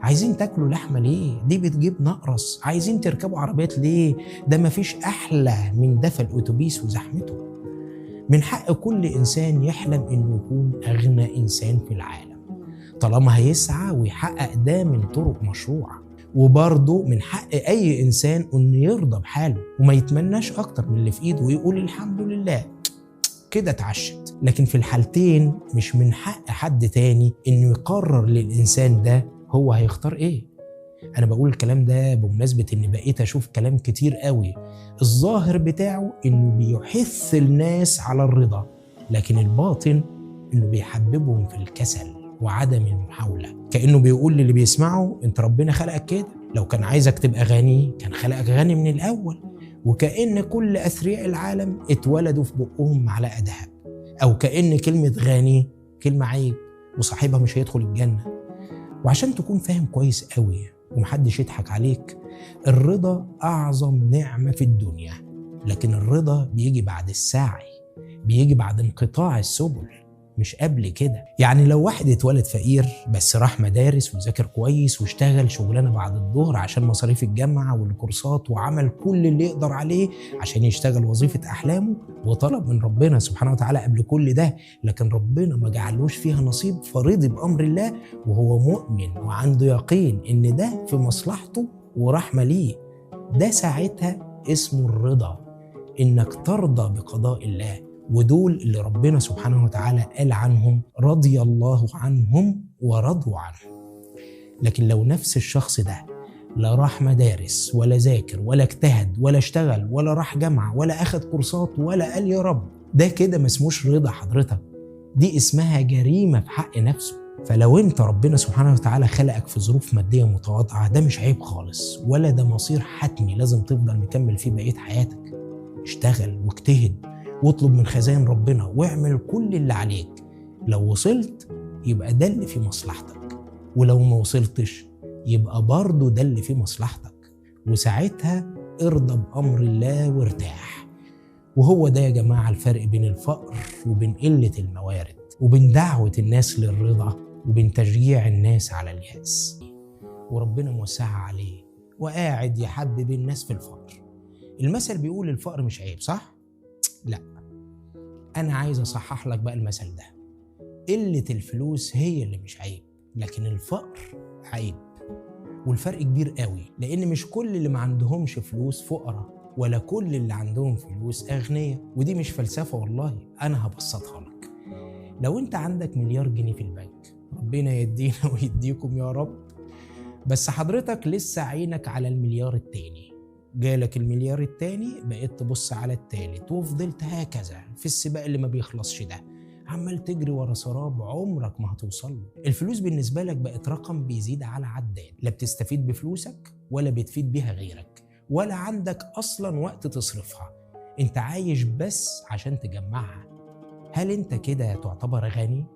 عايزين تاكلوا لحمة ليه؟ دي بتجيب نقرس. عايزين تركبوا عربيات ليه؟ ده مفيش أحلى من دفى الأتوبيس وزحمته. من حق كل إنسان يحلم إنه يكون أغنى إنسان في العالم، طالما هيسعى ويحقق ده من طرق مشروعة. وبرضه من حق أي إنسان إنه يرضى بحاله وما يتمناش أكتر من اللي في إيده ويقول الحمد لله كده اتعشت. لكن في الحالتين مش من حق حد تاني إنه يقرر للإنسان ده هو هيختار إيه. أنا بقول الكلام ده بمناسبة إن بقيت أشوف كلام كتير قوي الظاهر بتاعه إنه بيحث الناس على الرضا، لكن الباطن إنه بيحببهم في الكسل وعدم المحاولة. كأنه بيقول للي بيسمعه أنت ربنا خلقك كده، لو كان عايزك تبقى غني كان خلقك غني من الأول. وكأن كل أثرياء العالم اتولدوا في بقهم معلقة ذهب، أو كأن كلمة غني كلمة عيب وصاحبها مش هيدخل الجنة. وعشان تكون فاهم كويس قوي ومحدش يضحك عليك، الرضا أعظم نعمة في الدنيا، لكن الرضا بيجي بعد السعي، بيجي بعد انقطاع السبل، مش قبل كده. يعني لو واحد اتولد فقير بس راح مدارس وذاكر كويس واشتغل شغلانه بعد الظهر عشان مصاريف الجامعه والكورسات وعمل كل اللي يقدر عليه عشان يشتغل وظيفه احلامه وطلب من ربنا سبحانه وتعالى قبل كل ده، لكن ربنا ما جعلوش فيها نصيب فرضي بامر الله وهو مؤمن وعنده يقين ان ده في مصلحته ورحمه ليه، ده ساعتها اسمه الرضا، انك ترضى بقضاء الله. ودول اللي ربنا سبحانه وتعالى قال عنهم رضي الله عنهم ورضوا عنه. لكن لو نفس الشخص ده لا راح مدارس ولا ذاكر ولا اجتهد ولا اشتغل ولا راح جامعة ولا اخد كورسات ولا قال يا رب، ده كده ما اسموش رضا حضرتك، دي اسمها جريمة في حق نفسه. فلو انت ربنا سبحانه وتعالى خلقك في ظروف مادية متواضعة، ده مش عيب خالص، ولا ده مصير حتمي لازم تفضل مكمل فيه بقية حياتك. اشتغل واجتهد واطلب من خزائن ربنا واعمل كل اللي عليك. لو وصلت يبقى ده اللي في مصلحتك، ولو ما وصلتش يبقى برضه ده اللي في مصلحتك، وساعتها ارضى بأمر الله وارتاح. وهو ده يا جماعة الفرق بين الفقر وبين قلة الموارد، وبين دعوة الناس للرضا وبين تشجيع الناس على اليأس. وربنا موسعها عليه وقاعد يحبب الناس في الفقر. المثل بيقول الفقر مش عيب، صح؟ لا، أنا عايز أصحح لك بقى المثل ده. قلة الفلوس هي اللي مش عيب، لكن الفقر عيب. والفرق كبير قوي، لأن مش كل اللي ما عندهمش فلوس فقراء، ولا كل اللي عندهم فلوس أغنياء. ودي مش فلسفة والله، أنا هبسطها لك. لو أنت عندك مليار جنيه في البنك، ربنا يدينا ويديكم يا رب، بس حضرتك لسه عينك على المليار التاني، جالك المليار التاني بقيت تبص على التالت، وفضلت هكذا في السباق اللي ما بيخلصش ده، عمال تجري ورا سراب عمرك ما هتوصل له. الفلوس بالنسبة لك بقت رقم بيزيد على عداد، لا بتستفيد بفلوسك ولا بتفيد بيها غيرك، ولا عندك أصلا وقت تصرفها، انت عايش بس عشان تجمعها. هل انت كده تعتبر غني؟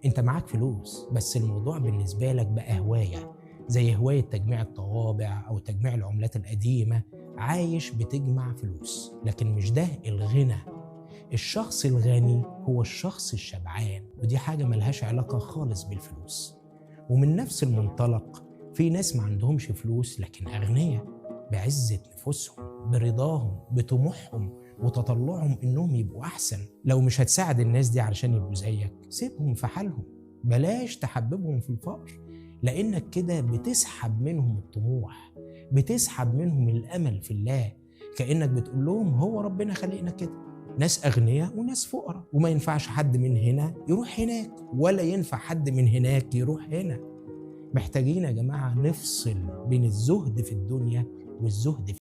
انت معاك فلوس بس الموضوع بالنسبة لك بقى هواية، زي هواية تجميع الطوابع أو تجميع العملات القديمة، عايش بتجمع فلوس، لكن مش ده الغنى. الشخص الغني هو الشخص الشبعان، ودي حاجة ملهاش علاقة خالص بالفلوس. ومن نفس المنطلق في ناس ما عندهمش فلوس لكن أغنياء، بعزة نفوسهم، برضاهم، بطموحهم وتطلعهم إنهم يبقوا أحسن. لو مش هتساعد الناس دي علشان يبقوا زيك، سيبهم في حالهم، بلاش تحببهم في الفقر، لأنك كده بتسحب منهم الطموح، بتسحب منهم الأمل في الله. كأنك بتقول لهم هو ربنا خلقنا كده، ناس أغنياء وناس فقراء، وما ينفعش حد من هنا يروح هناك، ولا ينفع حد من هناك يروح هنا. محتاجين يا جماعة نفصل بين الزهد في الدنيا والزهد في